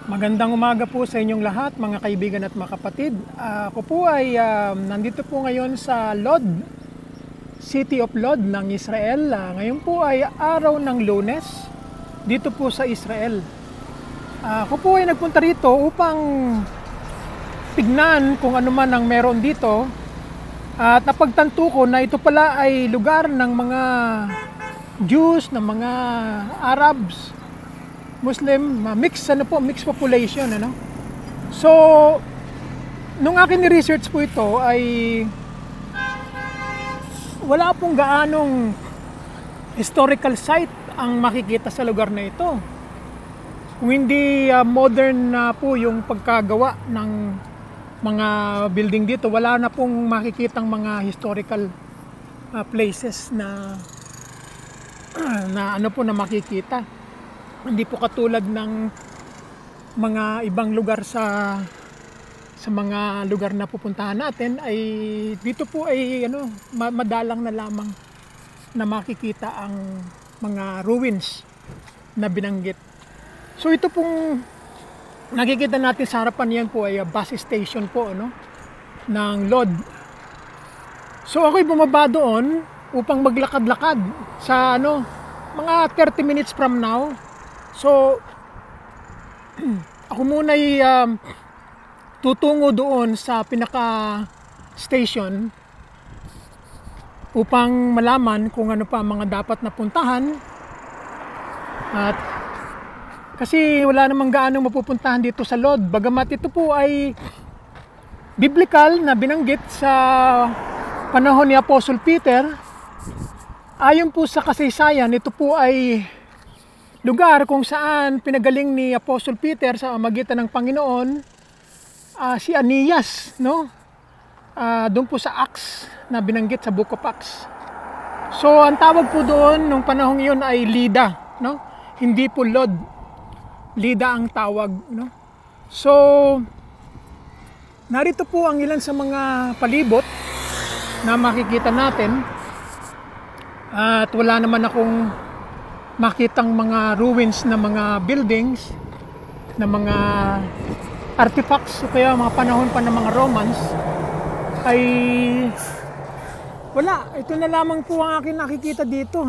Magandang umaga po sa inyong lahat, mga kaibigan at mga kapatid. Ako po ay nandito po ngayon sa Lod, City of Lod ng Israel. Ngayon po ay araw ng Lunes, dito po sa Israel. Ako po ay nagpunta rito upang tignan kung ano man ang meron dito. At napagtanto ko na ito pala ay lugar ng mga Jews, ng mga Arabs, Muslim, mixed population, ano. So, nung akin ni-research po ito ay wala pong gaanong historical site ang makikita sa lugar na ito. Kung hindi modern na po yung pagkagawa ng mga building dito, wala na pong makikitang mga historical places na ano po na makikita. Hindi po katulad ng mga ibang lugar sa mga lugar na pupuntahan natin, ay dito po ay madalang na lamang na makikita ang mga ruins na binanggit. So ito pong nakikita natin sa harapan, yan po ay bus station po, ng Lod. So ako'y bumaba doon upang maglakad-lakad sa mga 30 minutes from now. So, ako muna ay tutungo doon sa pinaka-station upang malaman kung ano pa mga dapat na puntahan. At kasi wala namang gaano mapupuntahan dito sa Lod. Bagamat ito po ay biblical na binanggit sa panahon ni Apostle Peter, ayon po sa kasaysayan, ito po ay lugar kung saan pinagaling ni Apostle Peter sa magitan ng Panginoon si Aeneas, doon po sa Acts na binanggit sa Book of Acts. So ang tawag po doon nung panahong iyon ay Lida, hindi po Lod. Lida ang tawag, So narito po ang ilan sa mga palibot na makikita natin. At wala naman akong makitang mga ruins na mga buildings, na mga artifacts o kaya mga panahon pa ng mga Romans, ay wala. Ito na lamang po ang akin nakikita dito,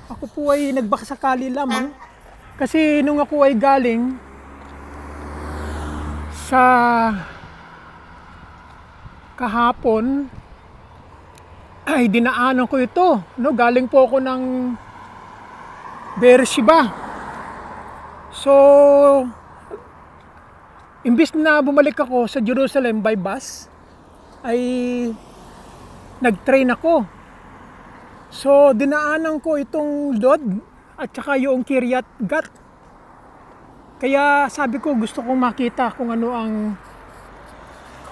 Ako po ay nagbakasakali lamang kasi nung ako ay galing sa kahapon ay dinaanan ko ito, galing po ako ng Beersheba. So, imbis na bumalik ako sa Jerusalem by bus, ay nag-train ako. So, dinaanan ko itong Lod at saka yung Kiryat Gat. Kaya sabi ko, gusto kong makita kung ano ang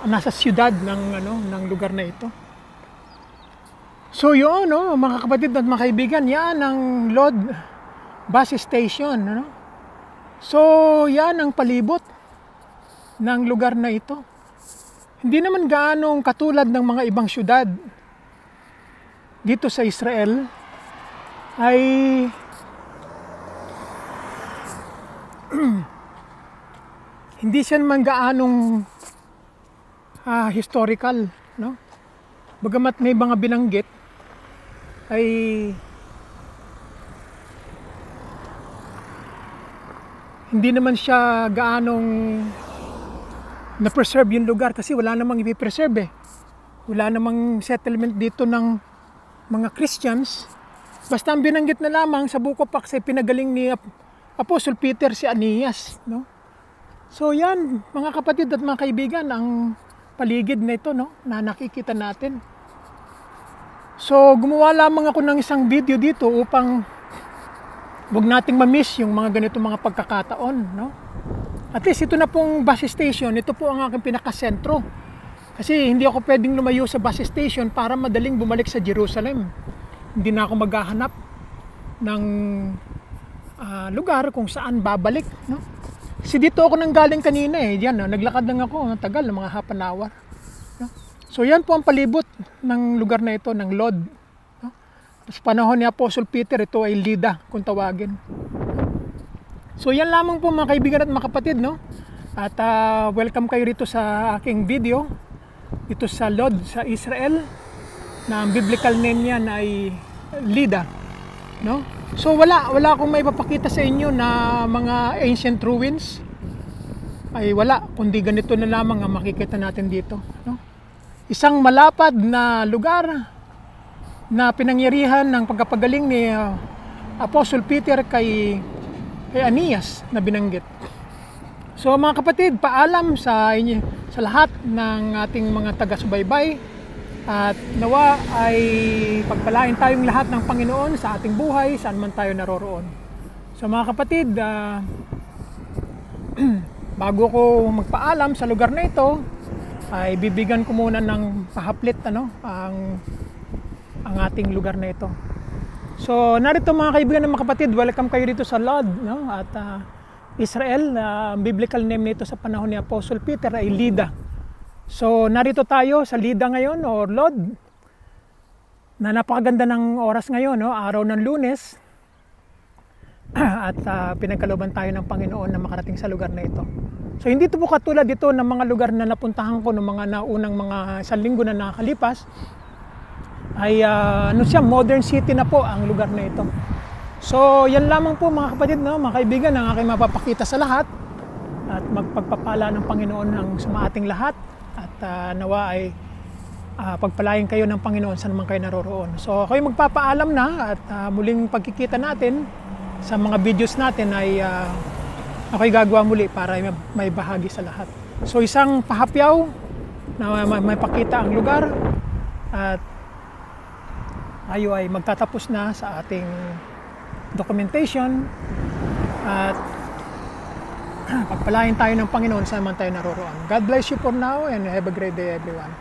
nasa siyudad ng lugar na ito. So, yun, mga kapatid at mga kaibigan, yan ang Lod bus station, So, yan ang palibot ng lugar na ito. Hindi naman gaanong katulad ng mga ibang syudad dito sa Israel, ay hindi siya naman gaanong historical, Bagamat may mga binanggit, ay hindi naman siya gaanong na-preserve yung lugar kasi wala namang i-preserve. Wala namang settlement dito ng mga Christians. Basta ang binanggit na lamang sa Book of Acts ay pinagaling ni Apostle Peter si Aeneas, So yan, mga kapatid at mga kaibigan, ang paligid na ito, na nakikita natin. So gumawa lamang ako ng isang video dito upang huwag nating ma-miss yung mga ganitong mga pagkakataon, At least ito na pong bus station, ito po ang aking pinakasentro. Kasi hindi ako pwedeng lumayo sa bus station para madaling bumalik sa Jerusalem. Hindi na ako maghahanap ng lugar kung saan babalik, Kasi dito ako nang galing kanina Yan, naglakad lang ako, tagal, mga half an hour. So yan po ang palibot ng lugar na ito, ng Lod. Sa panahon ni Apostle Peter, ito ay Lida kung tawagin. So yan lamang po mga kaibigan at mga kapatid, At welcome kayo rito sa aking video, ito sa Lod, sa Israel, na ang biblical name niya ay Lida, no? So wala akong may papakita sa inyo na mga ancient ruins, ay wala, kundi ganito na lamang ang makikita natin dito, no? Isang malapad na lugar na pinangyarihan ng pagkapagaling ni Apostle Peter kay Aeneas na binanggit. So mga kapatid, paalam sa inyo, sa lahat ng ating mga taga-subaybay, at nawa ay pagpalain tayong lahat ng Panginoon sa ating buhay saan man tayo naroroon. So mga kapatid, bago ko magpaalam sa lugar na ito, ay bibigyan ko muna ng pahaplit ang ating lugar na ito. So narito mga kaibigan ng mga kapatid, welcome kayo dito sa Lod, no? At Israel, biblical name nito sa panahon ni Apostle Peter ay Lida. So narito tayo sa Lida ngayon o Lod, na napakaganda ng oras ngayon, no? Araw ng Lunes, at pinagkalooban tayo ng Panginoon na makarating sa lugar na ito. So hindi ito po katulad dito ng mga lugar na napuntahan ko ng mga naunang mga isang linggo na nakakalipas. Ay modern city na po ang lugar na ito. So yan lamang po mga kapatid, no, mga kaibigan, ang aking mapapakita sa lahat, at magpagpapala ng Panginoon ang sumaating lahat, at nawa ay pagpalain kayo ng Panginoon saan man kayo naroroon. So ako'y magpapaalam na, at muling pagkikita natin sa mga videos natin ay ako'y gagawa muli para may bahagi sa lahat. So isang pahapyaw na may pakita ang lugar, at tayo ay magtatapos na sa ating documentation, at pagpalain tayo ng Panginoon saan man tayo naroroon. God bless you for now and have a great day everyone.